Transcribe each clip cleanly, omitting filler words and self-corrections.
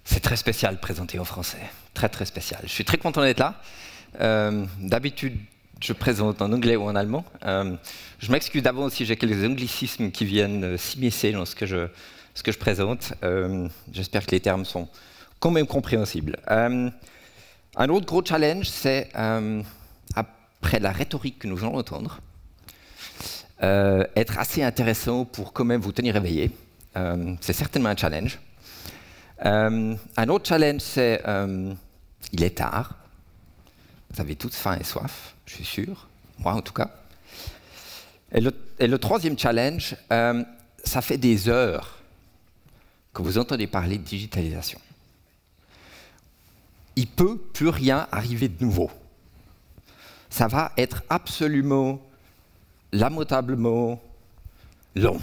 C'est très spécial de présenter en français, très très spécial. Je suis très content d'être là. D'habitude, je présente en anglais ou en allemand. Je m'excuse d'avance si j'ai quelques anglicismes qui viennent s'immiscer dans ce que je présente. J'espère que les termes sont quand même compréhensibles. Un autre gros challenge, c'est, après la rhétorique que nous allons entendre, être assez intéressant pour quand même vous tenir éveillé. C'est certainement un challenge. Un autre challenge, c'est il est tard. Vous avez tous faim et soif, je suis sûr. Moi, en tout cas. Et le troisième challenge, ça fait des heures que vous entendez parler de digitalisation. Il ne peut plus rien arriver de nouveau. Ça va être absolument, lamentablement long,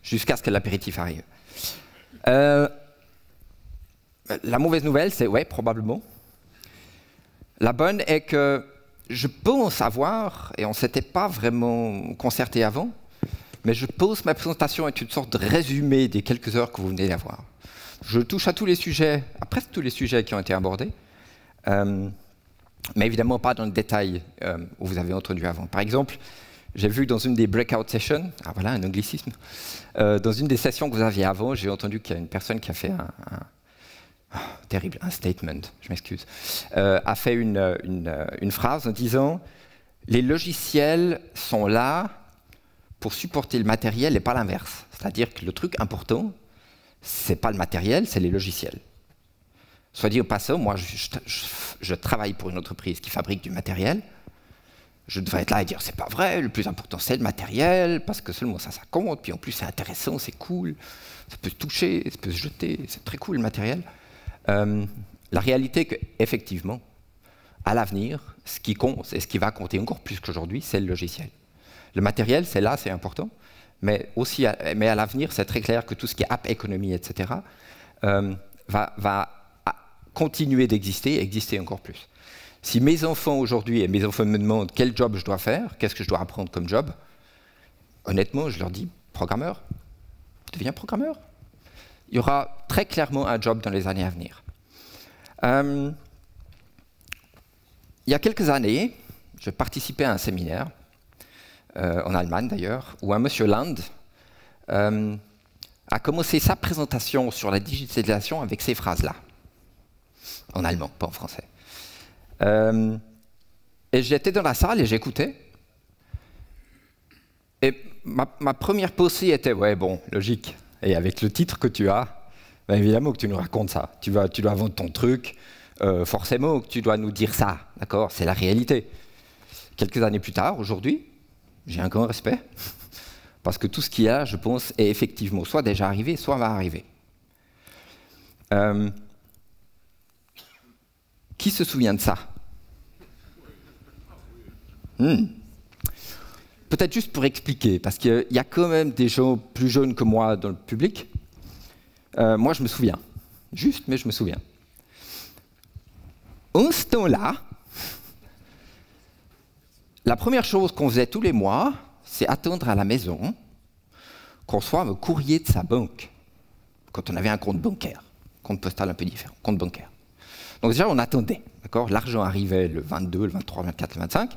jusqu'à ce que l'apéritif arrive. La mauvaise nouvelle, c'est ouais, probablement. La bonne est que je pense avoir, et on ne s'était pas vraiment concerté avant, mais je pense ma présentation est une sorte de résumé des quelques heures que vous venez d'avoir. Je touche à tous les sujets, à presque tous les sujets qui ont été abordés, mais évidemment pas dans le détail où vous avez entendu avant. Par exemple, j'ai vu dans une des breakout sessions, ah voilà un anglicisme, dans une des sessions que vous aviez avant, j'ai entendu qu'il y a une personne qui a fait terrible, un statement, je m'excuse, a fait une phrase en disant « Les logiciels sont là pour supporter le matériel et pas l'inverse. » C'est-à-dire que le truc important, c'est pas le matériel, c'est les logiciels. Soit dit au passant, moi je travaille pour une entreprise qui fabrique du matériel. Je devrais être là et dire c'est pas vrai, le plus important c'est le matériel, parce que seulement ça compte, puis en plus c'est intéressant, c'est cool, ça peut se toucher, ça peut se jeter, c'est très cool le matériel. La réalité est qu'effectivement, à l'avenir, ce qui compte et ce qui va compter encore plus qu'aujourd'hui, c'est le logiciel. Le matériel, c'est là, c'est important, mais à l'avenir, c'est très clair que tout ce qui est app économie, etc., va continuer d'exister et exister encore plus. Si mes enfants aujourd'hui, et mes enfants me demandent quel job je dois faire, qu'est-ce que je dois apprendre comme job, honnêtement, je leur dis programmeur. Deviens programmeur. Il y aura très clairement un job dans les années à venir. Il y a quelques années, je participais à un séminaire, en Allemagne d'ailleurs, où un monsieur Land a commencé sa présentation sur la digitalisation avec ces phrases-là. En allemand, pas en français. Et j'étais dans la salle et j'écoutais. Et ma première pensée était, ouais bon, logique. Et avec le titre que tu as, ben évidemment que tu nous racontes ça. Tu dois vendre ton truc, forcément que tu dois nous dire ça, d'accord? C'est la réalité. Quelques années plus tard, aujourd'hui, j'ai un grand respect, parce que tout ce qu'il y a, je pense, est effectivement soit déjà arrivé, soit va arriver. Qui se souvient de ça? Peut-être juste pour expliquer, parce qu'il y a quand même des gens plus jeunes que moi dans le public. Moi, je me souviens. Juste, mais je me souviens. En ce temps-là, la première chose qu'on faisait tous les mois, c'est attendre à la maison qu'on reçoive un courrier de sa banque, quand on avait un compte bancaire, compte postal un peu différent, compte bancaire. Donc déjà, on attendait, d'accord? L'argent arrivait le 22, le 23, le 24, le 25.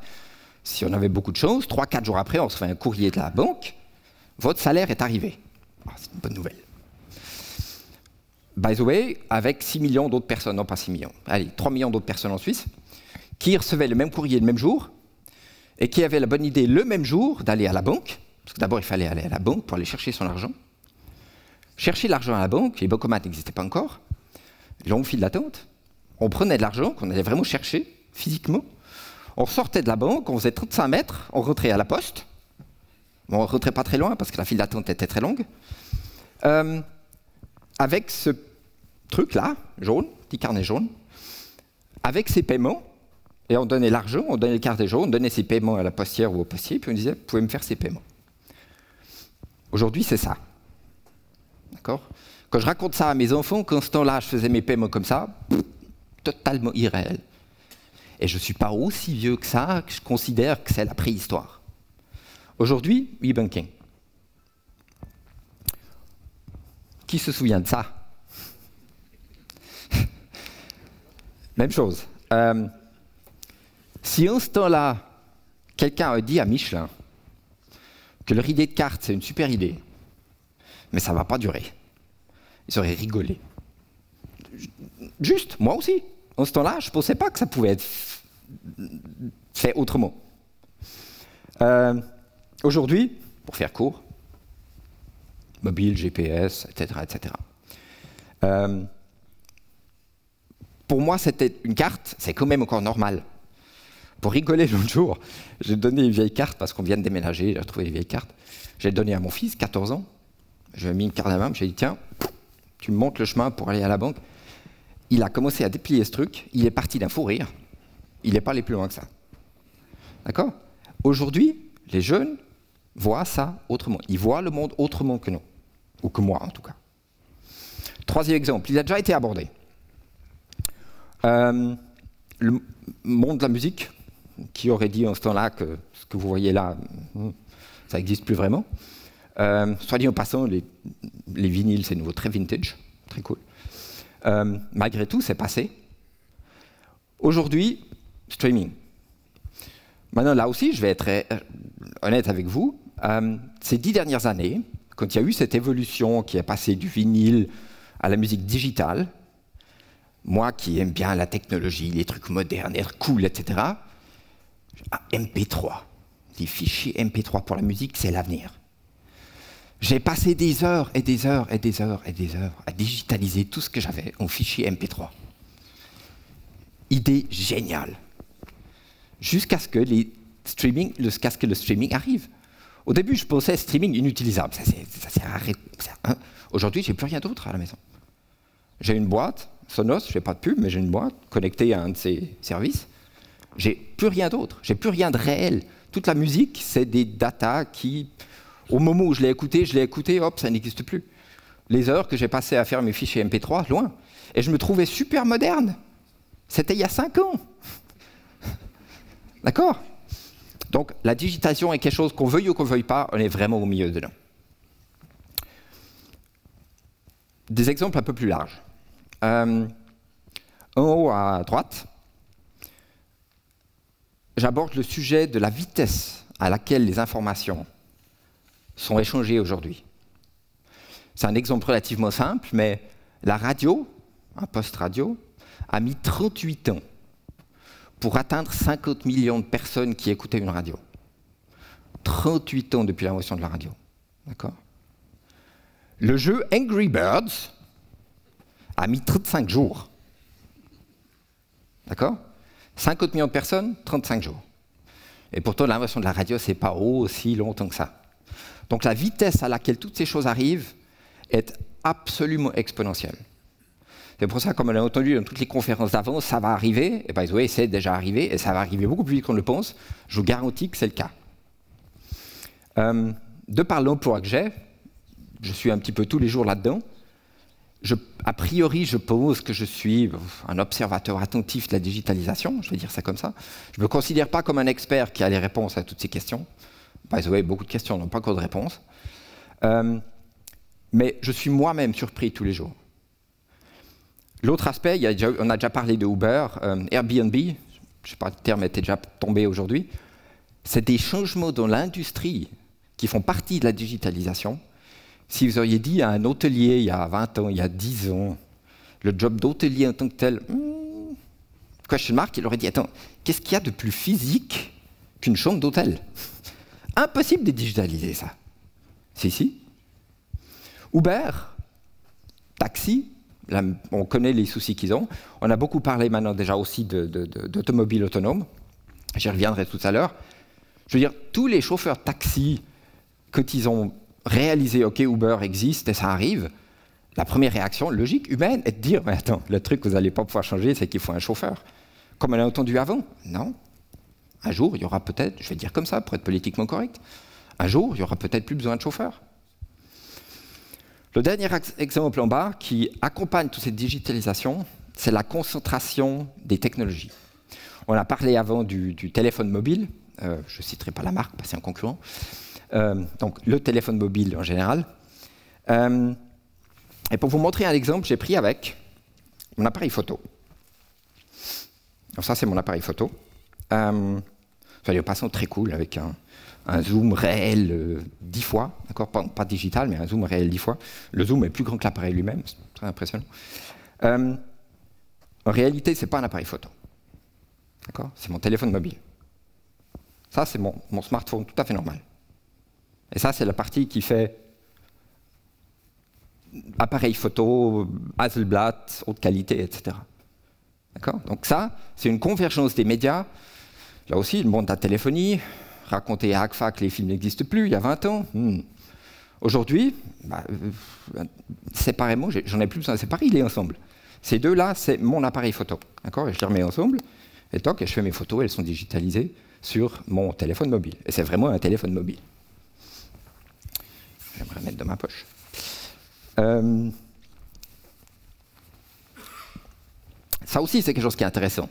Si on avait beaucoup de chance, 3-4 jours après, on recevait un courrier de la banque. Votre salaire est arrivé. Oh, c'est une bonne nouvelle. By the way, avec 6 millions d'autres personnes, non pas 6 millions, allez, 3 millions d'autres personnes en Suisse, qui recevaient le même courrier le même jour, et qui avaient la bonne idée le même jour d'aller à la banque, parce que d'abord il fallait aller à la banque pour aller chercher son argent. Chercher l'argent à la banque, les bancomates n'existaient pas encore, longue file d'attente. On prenait de l'argent qu'on allait vraiment chercher, physiquement. On sortait de la banque, on faisait 35 mètres, on rentrait à la poste. Bon, on ne rentrait pas très loin parce que la file d'attente était très longue. Avec ce truc-là, jaune, petit carnet jaune, avec ces paiements, et on donnait l'argent, on donnait le carnet jaune, on donnait ses paiements à la postière ou au postier, puis on disait, vous pouvez me faire ces paiements. Aujourd'hui, c'est ça. D'accord? Quand je raconte ça à mes enfants, qu'en ce temps-là, je faisais mes paiements comme ça, totalement irréel. Et je ne suis pas aussi vieux que ça, que je considère que c'est la préhistoire. Aujourd'hui, e-banking. Qui se souvient de ça? Même chose. Si en ce temps-là, quelqu'un a dit à Michelin que leur idée de carte, c'est une super idée, mais ça ne va pas durer, ils auraient rigolé. Juste, moi aussi. En ce temps-là, je ne pensais pas que ça pouvait être fait autrement. Aujourd'hui, pour faire court, mobile, GPS, etc., etc. Pour moi, c'était une carte, c'est quand même encore normal. Pour rigoler l'autre jour, j'ai donné une vieille carte, parce qu'on vient de déménager, j'ai retrouvé une vieille carte. J'ai donné à mon fils, 14 ans. Je lui ai mis une carte à la main, j'ai dit, tiens, tu me montres le chemin pour aller à la banque. Il a commencé à déplier ce truc, il est parti d'un fou rire. Il n'est pas allé plus loin que ça. D'accord? Aujourd'hui, les jeunes voient ça autrement. Ils voient le monde autrement que nous. Ou que moi, en tout cas. Troisième exemple, il a déjà été abordé. Le monde de la musique, qui aurait dit en ce temps-là que ce que vous voyez là, ça n'existe plus vraiment. Soit dit en passant, les vinyles, c'est nouveau, très vintage, très cool. Malgré tout, c'est passé. Aujourd'hui, streaming. Maintenant, là aussi, je vais être honnête avec vous. Ces 10 dernières années, quand il y a eu cette évolution qui est passée du vinyle à la musique digitale, moi qui aime bien la technologie, les trucs modernes, être cool, etc., MP3, des fichiers MP3 pour la musique, c'est l'avenir. J'ai passé des heures et des heures et des heures et des heures à digitaliser tout ce que j'avais en fichier MP3. Idée géniale. Jusqu'à ce que le streaming arrive. Au début, je pensais streaming inutilisable. Ça sert à rien. Aujourd'hui, j'ai plus rien d'autre à la maison. J'ai une boîte, Sonos, je fais pas de pub, mais j'ai une boîte connectée à un de ces services. J'ai plus rien d'autre. J'ai plus rien de réel. Toute la musique, c'est des datas qui, au moment où je l'ai écouté, hop, ça n'existe plus. Les heures que j'ai passées à faire mes fichiers MP3, loin. Et je me trouvais super moderne. C'était il y a 5 ans. D'accord? Donc, la digitalisation est quelque chose qu'on veuille ou qu'on ne veuille pas, on est vraiment au milieu dedans. Des exemples un peu plus larges. En haut à droite, j'aborde le sujet de la vitesse à laquelle les informations sont échangées aujourd'hui. C'est un exemple relativement simple, mais la radio, un poste radio, a mis 38 ans pour atteindre 50 millions de personnes qui écoutaient une radio. 38 ans depuis l'invention de la radio. D'accord? Le jeu Angry Birds a mis 35 jours. D'accord? 50 millions de personnes, 35 jours. Et pourtant, l'invention de la radio, c'est pas aussi longtemps que ça. Donc la vitesse à laquelle toutes ces choses arrivent est absolument exponentielle. C'est pour ça, comme on l'a entendu dans toutes les conférences d'avant, ça va arriver, et by the way, c'est déjà arrivé, et ça va arriver beaucoup plus vite qu'on le pense. Je vous garantis que c'est le cas. De par l'emploi que j'ai, je suis un petit peu tous les jours là-dedans. A priori, je pense que je suis un observateur attentif de la digitalisation, je vais dire ça comme ça. Je ne me considère pas comme un expert qui a les réponses à toutes ces questions. By the way, beaucoup de questions n'ont pas encore de réponse. Mais je suis moi-même surpris tous les jours. L'autre aspect, on a déjà parlé de Uber, Airbnb, je ne sais pas, le terme était déjà tombé aujourd'hui. C'est des changements dans l'industrie qui font partie de la digitalisation. Si vous auriez dit à un hôtelier il y a 20 ans, il y a 10 ans, le job d'hôtelier en tant que tel, question mark, il aurait dit, attends, qu'est-ce qu'il y a de plus physique qu'une chambre d'hôtel? Impossible de digitaliser ça. Si. Uber, taxi, là, on connaît les soucis qu'ils ont. On a beaucoup parlé maintenant déjà aussi d'automobiles autonomes. J'y reviendrai tout à l'heure. Je veux dire, tous les chauffeurs taxi, quand ils ont réalisé, OK, Uber existe et ça arrive, la première réaction logique humaine est de dire, mais attends, le truc que vous n'allez pas pouvoir changer, c'est qu'il faut un chauffeur. Comme on l'a entendu avant. Non. Un jour, il y aura peut-être, je vais dire comme ça, pour être politiquement correct, un jour, il y aura peut-être plus besoin de chauffeurs. Le dernier exemple en bas qui accompagne toute cette digitalisation, c'est la concentration des technologies. On a parlé avant du téléphone mobile, je ne citerai pas la marque parce que c'est un concurrent, donc le téléphone mobile en général. Et pour vous montrer un exemple, j'ai pris avec mon appareil photo. Alors ça, c'est mon appareil photo. C'est une façon très cool avec un zoom réel 10 fois, d'accord, pas digital, mais un zoom réel 10 fois. Le zoom est plus grand que l'appareil lui-même, c'est très impressionnant. En réalité, ce n'est pas un appareil photo. D'accord, c'est mon téléphone mobile. Ça, c'est mon smartphone tout à fait normal. Et ça, c'est la partie qui fait appareil photo, Hasselblad, haute qualité, etc. D'accord? Donc ça, c'est une convergence des médias. Là aussi, le monde de la téléphonie, raconter à ACFA que les films n'existent plus il y a 20 ans. Aujourd'hui, séparément, j'en ai plus besoin de séparer, il est ensemble. Ces deux-là, c'est mon appareil photo. D'accord? Et je les remets ensemble, et toc, et je fais mes photos, elles sont digitalisées sur mon téléphone mobile. Et c'est vraiment un téléphone mobile. J'aimerais mettre dans ma poche. Ça aussi, c'est quelque chose qui est intéressant.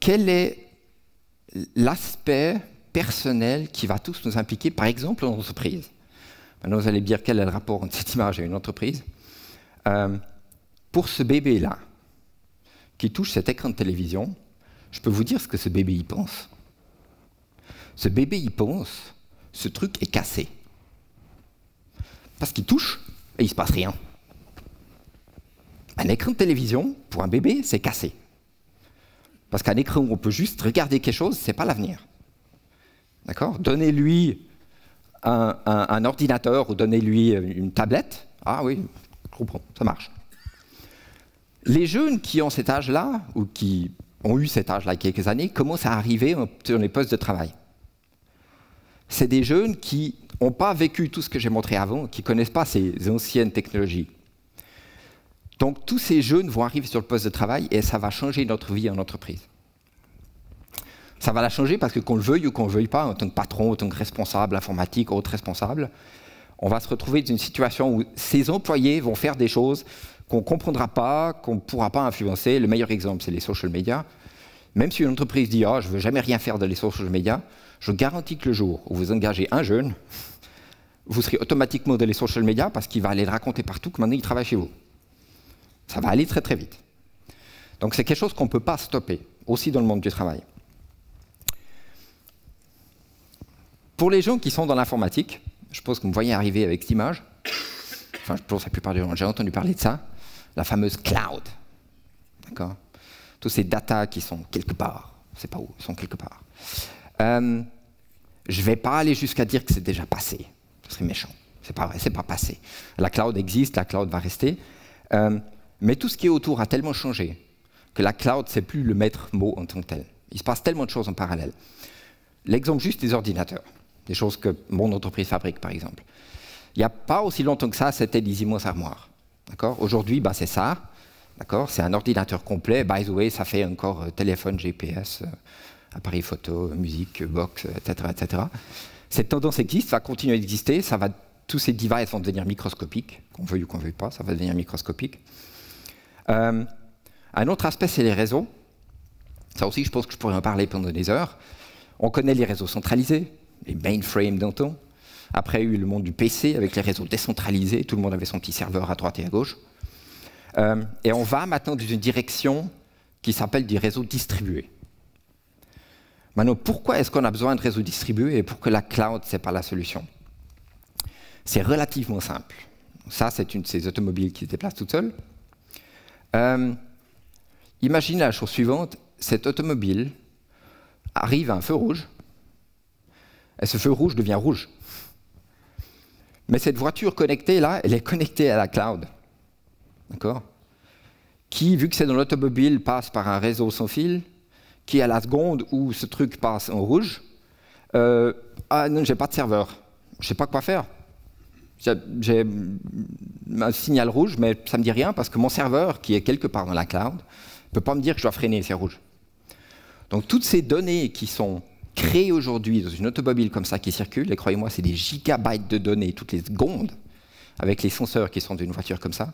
Quel est l'aspect personnel qui va tous nous impliquer, par exemple, en entreprise? Maintenant, vous allez me dire quel est le rapport entre cette image et une entreprise. Pour ce bébé-là, qui touche cet écran de télévision, je peux vous dire ce que ce bébé y pense. Ce bébé y pense, ce truc est cassé. Parce qu'il touche et il ne se passe rien. Un écran de télévision, pour un bébé, c'est cassé. Parce qu'un écran où on peut juste regarder quelque chose, ce n'est pas l'avenir. D'accord? Donnez-lui un ordinateur ou donnez-lui une tablette. Ah oui, je comprends, ça marche. Les jeunes qui ont cet âge-là, ou qui ont eu cet âge-là il y a quelques années, commencent à arriver sur les postes de travail. C'est des jeunes qui n'ont pas vécu tout ce que j'ai montré avant, qui ne connaissent pas ces anciennes technologies. Donc tous ces jeunes vont arriver sur le poste de travail et ça va changer notre vie en entreprise. Ça va la changer parce que qu'on le veuille ou qu'on ne le veuille pas, en tant que patron, en tant que responsable informatique, autre responsable, on va se retrouver dans une situation où ces employés vont faire des choses qu'on ne comprendra pas, qu'on ne pourra pas influencer. Le meilleur exemple, c'est les social media. Même si une entreprise dit « Ah, je ne veux jamais rien faire dans les social media », je garantis que le jour où vous engagez un jeune, vous serez automatiquement dans les social media parce qu'il va aller le raconter partout que maintenant il travaille chez vous. Ça va aller très très vite. Donc c'est quelque chose qu'on ne peut pas stopper, aussi dans le monde du travail. Pour les gens qui sont dans l'informatique, je pense que vous me voyez arriver avec cette image, enfin je pense que la plupart des gens, j'ai entendu parler de ça, la fameuse cloud. D'accord? Tous ces data qui sont quelque part, je ne sais pas où, ils sont quelque part. Je ne vais pas aller jusqu'à dire que c'est déjà passé, ce serait méchant. C'est pas vrai, c'est pas passé. La cloud existe, la cloud va rester. Mais tout ce qui est autour a tellement changé que la cloud, c'est plus le maître mot en tant que tel. Il se passe tellement de choses en parallèle. L'exemple juste des ordinateurs, des choses que mon entreprise fabrique, par exemple. Il n'y a pas aussi longtemps que ça, c'était des immenses armoires. Aujourd'hui, c'est ça. C'est un ordinateur complet. By the way, ça fait encore téléphone, GPS, appareil photo, musique, box, etc., etc. Cette tendance existe, va continuer d'exister. Tous ces devices vont devenir microscopiques, qu'on veuille ou qu'on ne veuille pas, ça va devenir microscopique. Un autre aspect, c'est les réseaux. Ça aussi, je pense que je pourrais en parler pendant des heures. On connaît les réseaux centralisés, les mainframes d'antan. Après, il y a eu le monde du PC avec les réseaux décentralisés. Tout le monde avait son petit serveur à droite et à gauche. Et on va maintenant dans une direction qui s'appelle des réseaux distribués. Maintenant, pourquoi est-ce qu'on a besoin de réseaux distribués et pourquoi la cloud, ce n'est pas la solution? C'est relativement simple. Ça, c'est une de ces automobiles qui se déplacent toute seule. Imaginez la chose suivante, cette automobile arrive à un feu rouge, et ce feu rouge devient rouge. Mais cette voiture connectée, là, elle est connectée à la cloud. D'accord? Qui, vu que c'est dans l'automobile, passe par un réseau sans fil, qui à la seconde où ce truc passe en rouge, ah non, j'ai pas de serveur, je sais pas quoi faire. J'ai un signal rouge, mais ça me dit rien parce que mon serveur, qui est quelque part dans la cloud, ne peut pas me dire que je dois freiner, c'est rouge. Donc toutes ces données qui sont créées aujourd'hui dans une automobile comme ça qui circule, et croyez-moi, c'est des gigabytes de données toutes les secondes, avec les senseurs qui sont d'une voiture comme ça,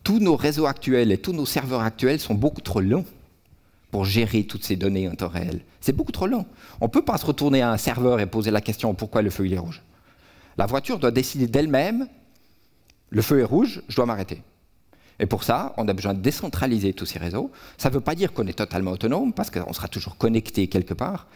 tous nos réseaux actuels et tous nos serveurs actuels sont beaucoup trop longs pour gérer toutes ces données en temps réel. C'est beaucoup trop long. On ne peut pas se retourner à un serveur et poser la question pourquoi le feu il est rouge. La voiture doit décider d'elle-même, le feu est rouge, je dois m'arrêter. Et pour ça, on a besoin de décentraliser tous ces réseaux. Ça ne veut pas dire qu'on est totalement autonome, parce qu'on sera toujours connecté quelque part,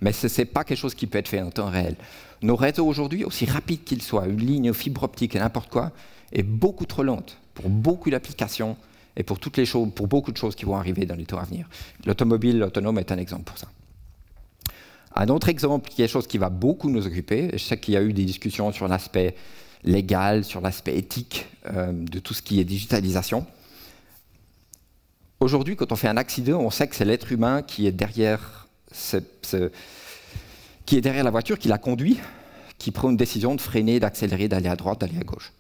mais ce n'est pas quelque chose qui peut être fait en temps réel. Nos réseaux aujourd'hui, aussi rapides qu'ils soient, une ligne fibre optique et n'importe quoi, est beaucoup trop lente pour beaucoup d'applications et pour toutes les choses, pour beaucoup de choses qui vont arriver dans les temps à venir. L'automobile autonome est un exemple pour ça. Un autre exemple, quelque chose qui va beaucoup nous occuper, et je sais qu'il y a eu des discussions sur l'aspect légal, sur l'aspect éthique de tout ce qui est digitalisation. Aujourd'hui, quand on fait un accident, on sait que c'est l'être humain qui est derrière la voiture, qui la conduit, qui prend une décision de freiner, d'accélérer, d'aller à droite, d'aller à gauche.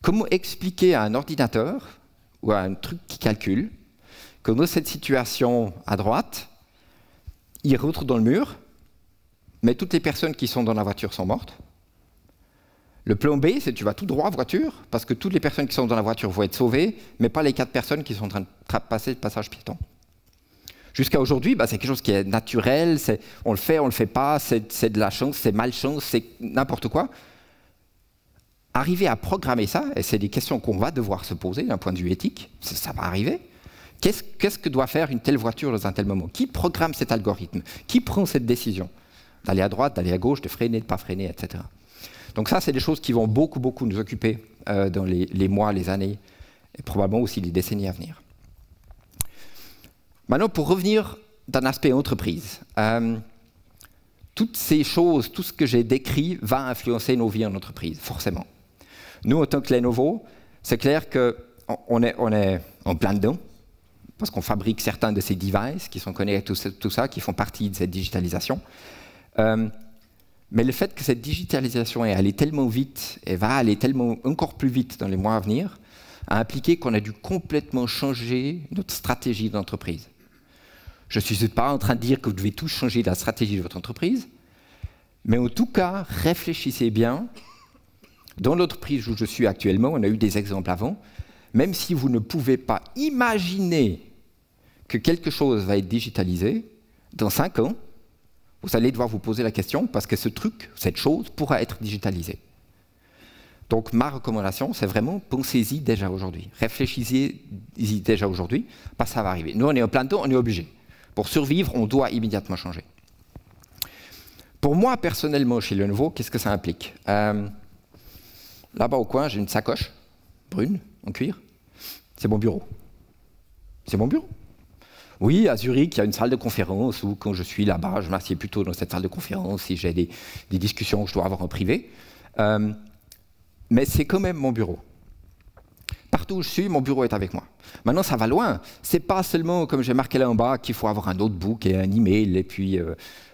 Comment expliquer à un ordinateur ou à un truc qui calcule que dans cette situation à droite, il rentre dans le mur, mais toutes les personnes qui sont dans la voiture sont mortes? Le plan B, c'est que tu vas tout droit voiture, parce que toutes les personnes qui sont dans la voiture vont être sauvées, mais pas les 4 personnes qui sont en train de passer le passage piéton. Jusqu'à aujourd'hui, c'est quelque chose qui est naturel, on le fait pas, c'est de la chance, c'est malchance, c'est n'importe quoi. Arriver à programmer ça, et c'est des questions qu'on va devoir se poser d'un point de vue éthique, ça va arriver. Qu'est-ce que doit faire une telle voiture dans un tel moment? Qui programme cet algorithme? Qui prend cette décision? D'aller à droite, d'aller à gauche, de freiner, de ne pas freiner, etc. Donc ça, c'est des choses qui vont beaucoup, beaucoup nous occuper dans les mois, les années, et probablement aussi les décennies à venir. Maintenant, pour revenir d'un aspect entreprise, toutes ces choses, tout ce que j'ai décrit va influencer nos vies en entreprise, forcément. Nous, en tant que Lenovo, c'est clair qu'on est en plein dedans, parce qu'on fabrique certains de ces devices qui sont connectés à tout ça, qui font partie de cette digitalisation. Mais le fait que cette digitalisation est allée tellement vite et va aller tellement encore plus vite dans les mois à venir, a impliqué qu'on a dû complètement changer notre stratégie d'entreprise. Je ne suis pas en train de dire que vous devez tous changer la stratégie de votre entreprise, mais en tout cas, réfléchissez bien. Dans l'entreprise où je suis actuellement, on a eu des exemples avant, même si vous ne pouvez pas imaginer que quelque chose va être digitalisé, dans 5 ans, vous allez devoir vous poser la question parce que ce truc, cette chose, pourra être digitalisée. Donc ma recommandation, c'est vraiment pensez-y déjà aujourd'hui. Réfléchissez-y déjà aujourd'hui, parce que ça va arriver. Nous, on est en plein dedans, on est obligé. Pour survivre, on doit immédiatement changer. Pour moi, personnellement, chez Lenovo, qu'est-ce que ça implique? Là-bas au coin, j'ai une sacoche brune, en cuir. C'est mon bureau. C'est mon bureau. Oui, à Zurich, il y a une salle de conférence où, quand je suis là-bas, je m'assieds plutôt dans cette salle de conférence si j'ai des discussions que je dois avoir en privé. Mais c'est quand même mon bureau. Partout où je suis, mon bureau est avec moi. Maintenant, ça va loin. C'est pas seulement, comme j'ai marqué là en bas, qu'il faut avoir un notebook et un email, et puis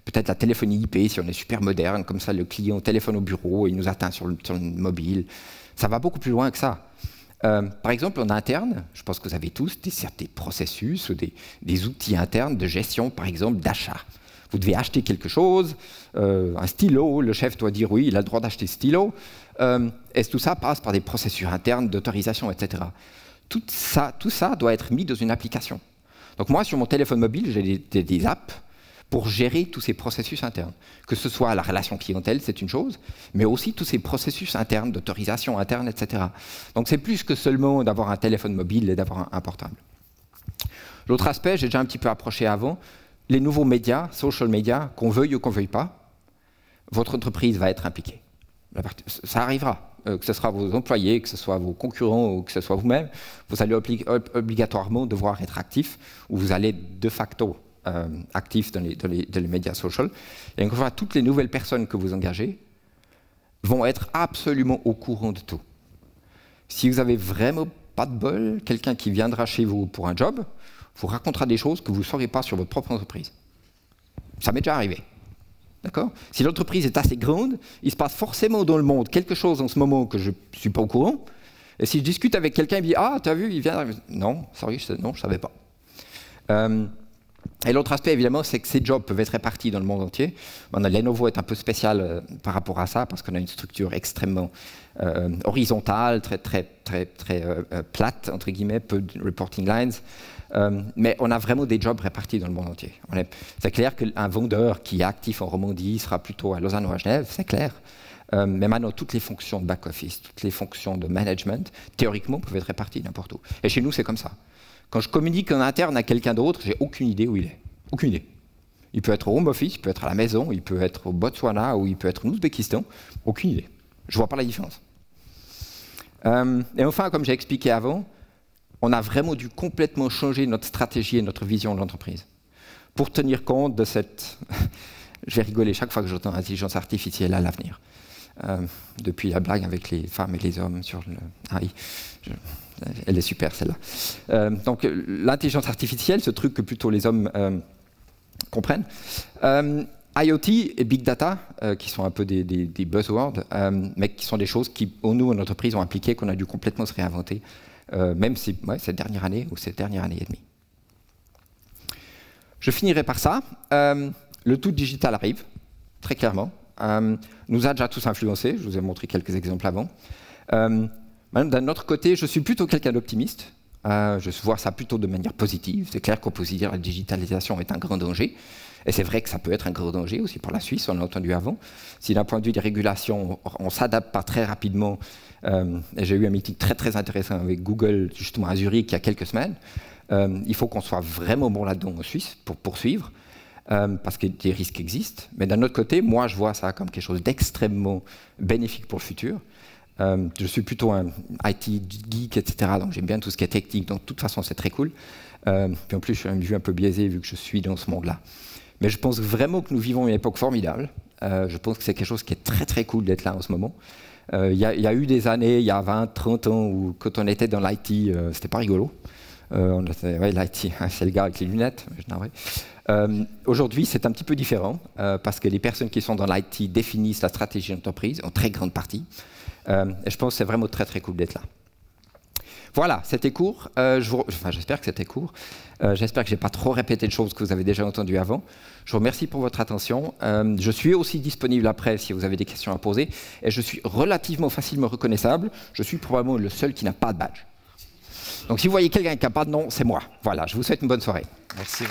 peut-être la téléphonie IP si on est super moderne, comme ça le client téléphone au bureau et il nous atteint sur le mobile. Ça va beaucoup plus loin que ça. Par exemple, en interne, je pense que vous avez tous des processus ou des outils internes de gestion, par exemple, d'achat. Vous devez acheter quelque chose, un stylo, le chef doit dire oui, il a le droit d'acheter ce stylo. Et tout ça passe par des processus internes d'autorisation, etc. Tout ça doit être mis dans une application. Donc moi, sur mon téléphone mobile, j'ai des apps pour gérer tous ces processus internes. Que ce soit la relation clientèle, c'est une chose, mais aussi tous ces processus internes d'autorisation interne, etc. Donc c'est plus que seulement d'avoir un téléphone mobile et d'avoir un portable. L'autre aspect, j'ai déjà un petit peu approché avant, les nouveaux médias, social media, qu'on veuille ou qu'on ne veuille pas, votre entreprise va être impliquée. Ça arrivera, que ce sera vos employés, que ce soit vos concurrents ou que ce soit vous-même, vous allez obligatoirement devoir être actif, ou vous allez de facto actif dans les médias social. Et encore une fois, toutes les nouvelles personnes que vous engagez vont être absolument au courant de tout. Si vous n'avez vraiment pas de bol, quelqu'un qui viendra chez vous pour un job vous racontera des choses que vous ne saurez pas sur votre propre entreprise. Ça m'est déjà arrivé. D'accord? Si l'entreprise est assez grande, il se passe forcément dans le monde quelque chose en ce moment que je ne suis pas au courant. Et si je discute avec quelqu'un, il me dit « Ah, tu as vu, il vient d'arriver. » Non, sorry, non, je ne savais pas. Et l'autre aspect, évidemment, c'est que ces jobs peuvent être répartis dans le monde entier. Lenovo est un peu spécial par rapport à ça, parce qu'on a une structure extrêmement horizontale, très plate, entre guillemets, peu de reporting lines. Mais on a vraiment des jobs répartis dans le monde entier. C'est clair qu'un vendeur qui est actif en Romandie sera plutôt à Lausanne ou à Genève, c'est clair. Mais maintenant, toutes les fonctions de back-office, toutes les fonctions de management, théoriquement, peuvent être réparties n'importe où. Et chez nous, c'est comme ça. Quand je communique en interne à quelqu'un d'autre, j'ai aucune idée où il est. Aucune idée. Il peut être au home office, il peut être à la maison, il peut être au Botswana ou il peut être en Ouzbékistan. Aucune idée. Je ne vois pas la différence. Et enfin, comme j'ai expliqué avant, on a vraiment dû complètement changer notre stratégie et notre vision de l'entreprise pour tenir compte de cette... Je vais rigoler chaque fois que j'entends intelligence artificielle à l'avenir. Depuis la blague avec les femmes et les hommes sur le AI. Elle est super, celle-là. Donc, l'intelligence artificielle, ce truc que plutôt les hommes comprennent. IoT et Big Data, qui sont un peu des buzzwords, mais qui sont des choses qui, nous, en entreprise, ont impliqué qu'on a dû complètement se réinventer, même si, cette dernière année ou cette dernière année et demie. Je finirai par ça. Le tout digital arrive, très clairement. Nous a déjà tous influencés. Je vous ai montré quelques exemples avant. D'un autre côté, je suis plutôt quelqu'un d'optimiste. Je vois ça plutôt de manière positive. C'est clair qu'on peut aussi dire que la digitalisation est un grand danger. Et c'est vrai que ça peut être un gros danger aussi pour la Suisse, on l'a entendu avant. Si d'un point de vue des régulations, on ne s'adapte pas très rapidement, et j'ai eu un meeting très très intéressant avec Google, justement à Zurich, il y a quelques semaines, il faut qu'on soit vraiment bon là-dedans en Suisse pour poursuivre, parce que des risques existent. Mais d'un autre côté, moi je vois ça comme quelque chose d'extrêmement bénéfique pour le futur. Je suis plutôt un IT geek, etc., donc j'aime bien tout ce qui est technique, donc de toute façon c'est très cool. Puis en plus, je suis un peu biaisé vu que je suis dans ce monde-là. Mais je pense vraiment que nous vivons une époque formidable. Je pense que c'est quelque chose qui est très très cool d'être là en ce moment. Il y a eu des années, il y a 20, 30 ans, où quand on était dans l'IT, c'était pas rigolo. L'IT, c'est le gars avec les lunettes. Aujourd'hui, c'est un petit peu différent, parce que les personnes qui sont dans l'IT définissent la stratégie d'entreprise, en très grande partie. Et je pense que c'est vraiment très très cool d'être là. Voilà, c'était court. J'espère que c'était court. J'espère que je n'ai pas trop répété de choses que vous avez déjà entendues avant. Je vous remercie pour votre attention. Je suis aussi disponible après si vous avez des questions à poser. Et je suis relativement facilement reconnaissable. Je suis probablement le seul qui n'a pas de badge. Donc si vous voyez quelqu'un qui n'a pas de nom, c'est moi. Voilà, je vous souhaite une bonne soirée. Merci.